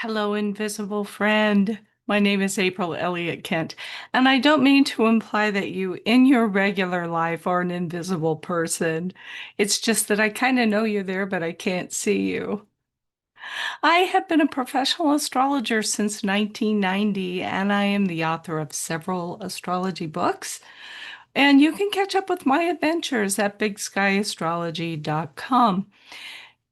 Hello, invisible friend. My name is April Elliott Kent, and I don't mean to imply that you, in your regular life, are an invisible person. It's just that I kind of know you're there, but I can't see you. I have been a professional astrologer since 1990, and I am the author of several astrology books. And you can catch up with my adventures at bigsky.astrology.com.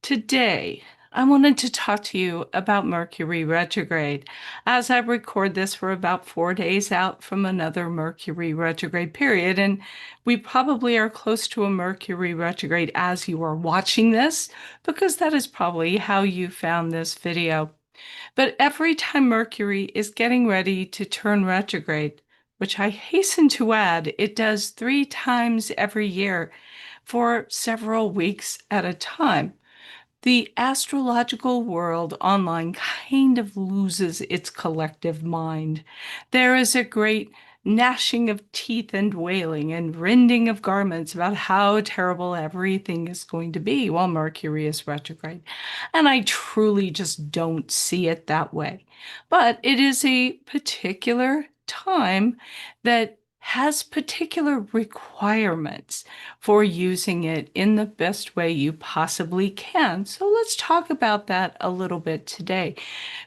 Today, I wanted to talk to you about Mercury retrograde. As I record this, we're about 4 days out from another Mercury retrograde period, and we probably are close to a Mercury retrograde as you are watching this, because that is probably how you found this video. But every time Mercury is getting ready to turn retrograde, which I hasten to add, it does 3 times every year for several weeks at a time, the astrological world online kind of loses its collective mind. There is a great gnashing of teeth and wailing and rending of garments about how terrible everything is going to be while Mercury is retrograde. And I truly just don't see it that way. But it is a particular time that has particular requirements for using it in the best way you possibly can. So let's talk about that a little bit today.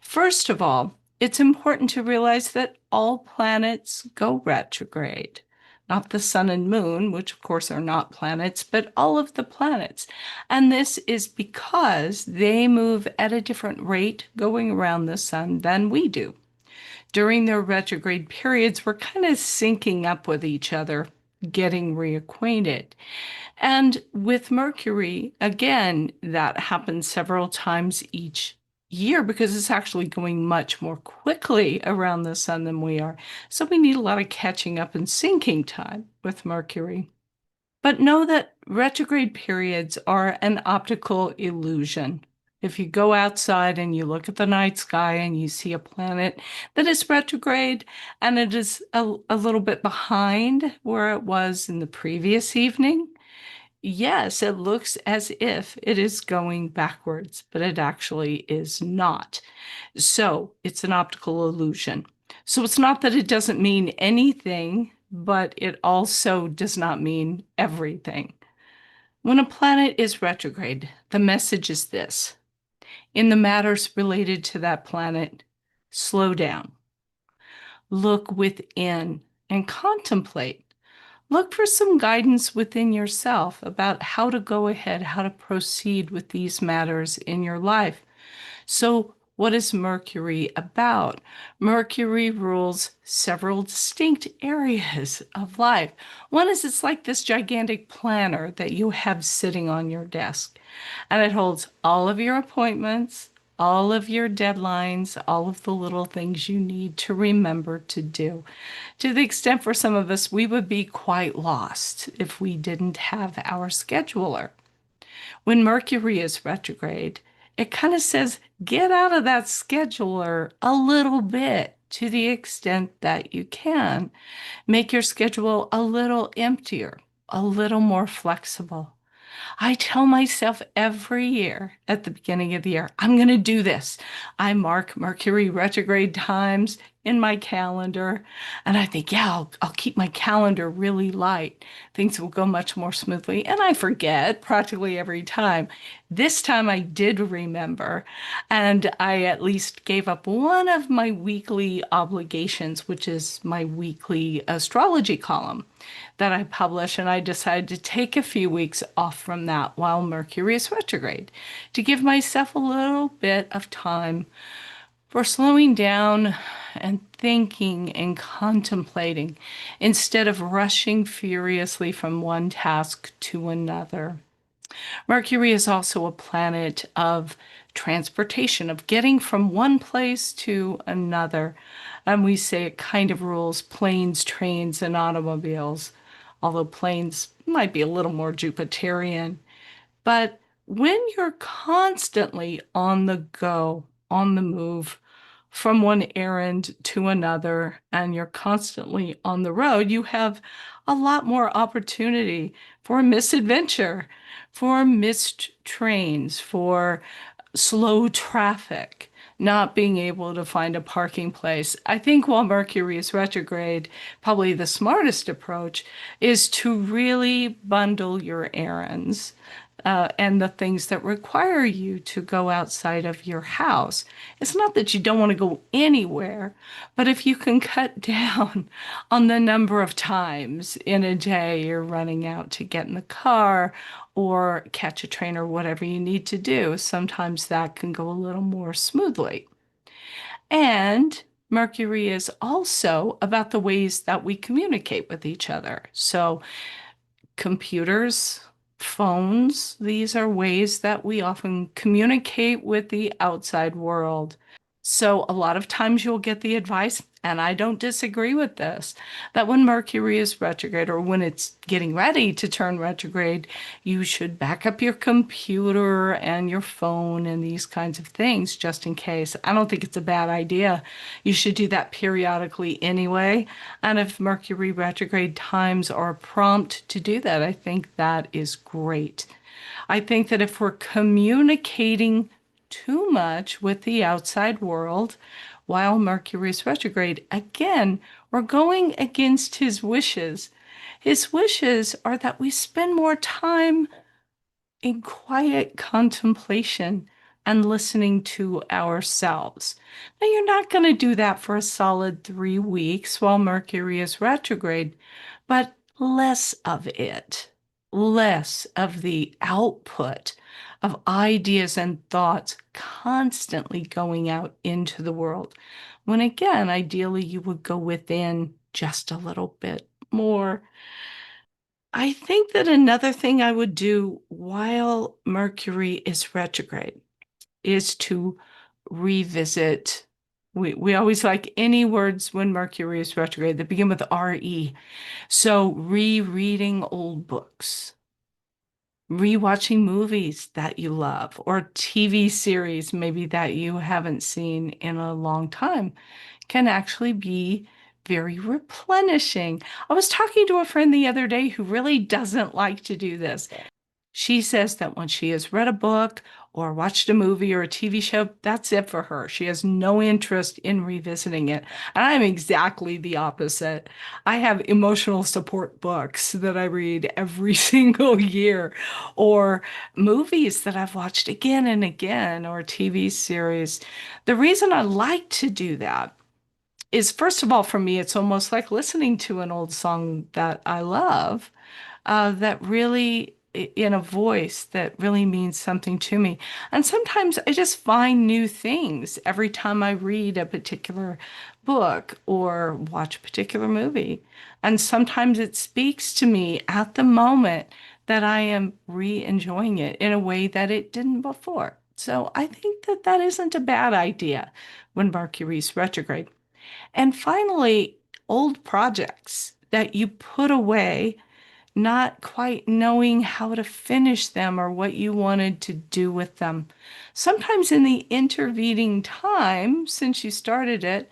First of all, it's important to realize that all planets go retrograde. Not the sun and moon, which of course are not planets, but all of the planets. And this is because they move at a different rate going around the sun than we do. During their retrograde periods, we're kind of syncing up with each other, getting reacquainted. And with Mercury, again, that happens several times each year because it's actually going much more quickly around the sun than we are. So we need a lot of catching up and syncing time with Mercury. But know that retrograde periods are an optical illusion. If you go outside and you look at the night sky and you see a planet that is retrograde and it is a little bit behind where it was in the previous evening, yes, it looks as if it is going backwards, but it actually is not. So it's an optical illusion. So it's not that it doesn't mean anything, but it also does not mean everything. When a planet is retrograde, the message is this: in the matters related to that planet, slow down, look within, and contemplate. Look for some guidance within yourself about how to go ahead, how to proceed with these matters in your life. So, what is Mercury about? Mercury rules several distinct areas of life. One is it's like this gigantic planner that you have sitting on your desk, and it holds all of your appointments, all of your deadlines, all of the little things you need to remember to do. To the extent for some of us, we would be quite lost if we didn't have our scheduler. When Mercury is retrograde, it kind of says, get out of that scheduler a little bit to the extent that you can. Make your schedule a little emptier, a little more flexible. I tell myself every year at the beginning of the year, I'm going to do this. I mark Mercury retrograde times in my calendar. And I think, yeah, I'll keep my calendar really light. Things will go much more smoothly. And I forget practically every time. This time I did remember, and I at least gave up one of my weekly obligations, which is my weekly astrology column that I publish. And I decided to take a few weeks off from that while Mercury is retrograde to give myself a little bit of time for slowing down and thinking and contemplating instead of rushing furiously from one task to another. Mercury is also a planet of transportation, of getting from one place to another. And we say it kind of rules planes, trains, and automobiles, although planes might be a little more Jupiterian. But when you're constantly on the go, on the move, from one errand to another, and you're constantly on the road, you have a lot more opportunity for misadventure, for missed trains, for slow traffic. not being able to find a parking place. I think while Mercury is retrograde, probably the smartest approach is to really bundle your errands. And the things that require you to go outside of your house. It's not that you don't want to go anywhere, but if you can cut down on the number of times in a day you're running out to get in the car or catch a train or whatever you need to do, sometimes that can go a little more smoothly. And Mercury is also about the ways that we communicate with each other. So computers, phones, these are ways that we often communicate with the outside world. So, a lot of times you'll get the advice, and I don't disagree with this, that when Mercury is retrograde or when it's getting ready to turn retrograde, you should back up your computer and your phone and these kinds of things just in case. I don't think it's a bad idea. You should do that periodically anyway. And if Mercury retrograde times are prompt to do that, I think that is great. I think that if we're communicating too much with the outside world while Mercury is retrograde, again, we're going against his wishes. His wishes are that we spend more time in quiet contemplation and listening to ourselves. Now, you're not going to do that for a solid 3 weeks while Mercury is retrograde, but less of it, less of the output of ideas and thoughts constantly going out into the world. When again, ideally, you would go within just a little bit more. I think that another thing I would do while Mercury is retrograde is to revisit. We always like any words when Mercury is retrograde that begin with RE. So rereading old books, rewatching movies that you love, or TV series maybe that you haven't seen in a long time can actually be very replenishing. I was talking to a friend the other day who really doesn't like to do this. She says that when she has read a book or watched a movie or a TV show, that's it for her. She has no interest in revisiting it. And I'm exactly the opposite. I have emotional support books that I read every single year, or movies that I've watched again and again, or TV series. The reason I like to do that is, first of all, for me, it's almost like listening to an old song that I love, that really, in a voice that really means something to me. And sometimes I just find new things every time I read a particular book or watch a particular movie. And sometimes it speaks to me at the moment that I am re-enjoying it in a way that it didn't before. So I think that that isn't a bad idea when Mercury's retrograde. And finally, old projects that you put away, not quite knowing how to finish them or what you wanted to do with them. Sometimes in the intervening time since you started it,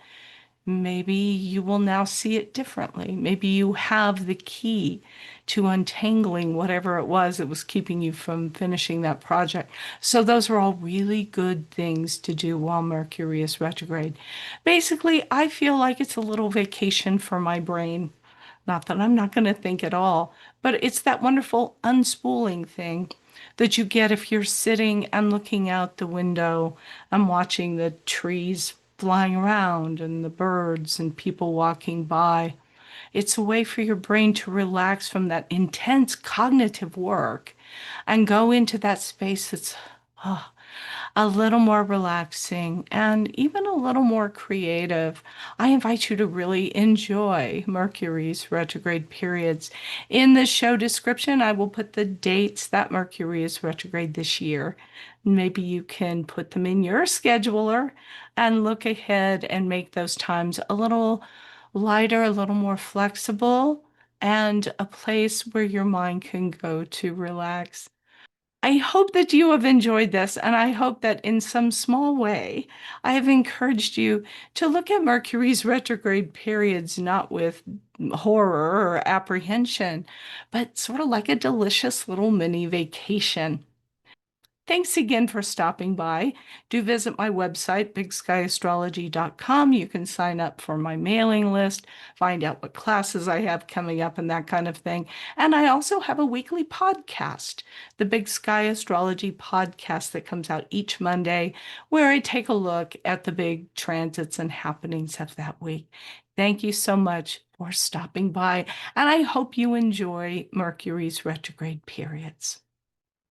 maybe you will now see it differently. Maybe you have the key to untangling whatever it was that was keeping you from finishing that project. So those are all really good things to do while Mercury is retrograde. Basically, I feel like it's a little vacation for my brain. Not that I'm not going to think at all, but it's that wonderful unspooling thing that you get if you're sitting and looking out the window and watching the trees flying around and the birds and people walking by. It's a way for your brain to relax from that intense cognitive work and go into that space that's oh, a little more relaxing and even a little more creative. I invite you to really enjoy Mercury's retrograde periods. In the show description, I will put the dates that Mercury is retrograde this year. Maybe you can put them in your scheduler and look ahead and make those times a little lighter, a little more flexible, and a place where your mind can go to relax. I hope that you have enjoyed this, and I hope that in some small way, I have encouraged you to look at Mercury's retrograde periods not with horror or apprehension, but sort of like a delicious little mini vacation. Thanks again for stopping by. Do visit my website, bigskyAstrology.com. You can sign up for my mailing list, find out what classes I have coming up and that kind of thing. And I also have a weekly podcast, the Big Sky Astrology podcast that comes out each Monday, where I take a look at the big transits and happenings of that week. Thank you so much for stopping by, and I hope you enjoy Mercury's retrograde periods.